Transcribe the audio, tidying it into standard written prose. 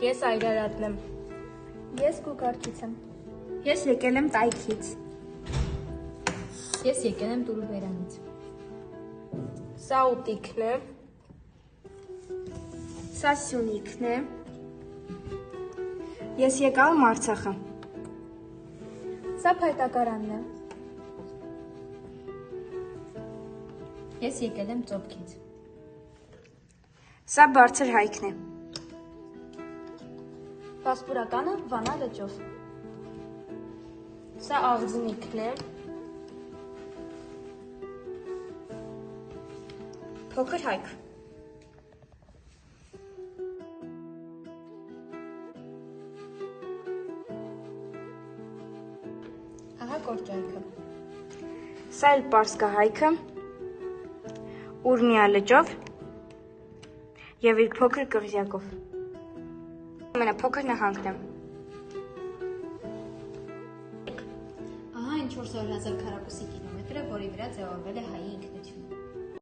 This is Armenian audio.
Ես Այրարատն եմ։ Ես Գուգարքից եմ։ Ես եկել եմ Տայքից։ Ես եկել եմ Տուրուբերանից։ Սա Ուտիքն է։ Սա Սյունիքն է։ Ես եկալ եմ Արցախը։ Սա Փայտակարանն է։ Ես եկել եմ Ծոպքից։ Սա Բարձր Հայքն է։ Վասպուրականը Վանա լճով։ Սա Աղձնիկն է։ Փոքր Հայք։ Ահա Կորճայքը։ Սա էլ Պարսկա Հայքը։ Ուրմիա լճով եւ իր փոքր կղզյակով։ Ամենափոքր նահանգն է։ Ահա այն 400,000 քառակուսի կիլոմետրը, որի վրա ձևավորվել է հայի ինքնությունը։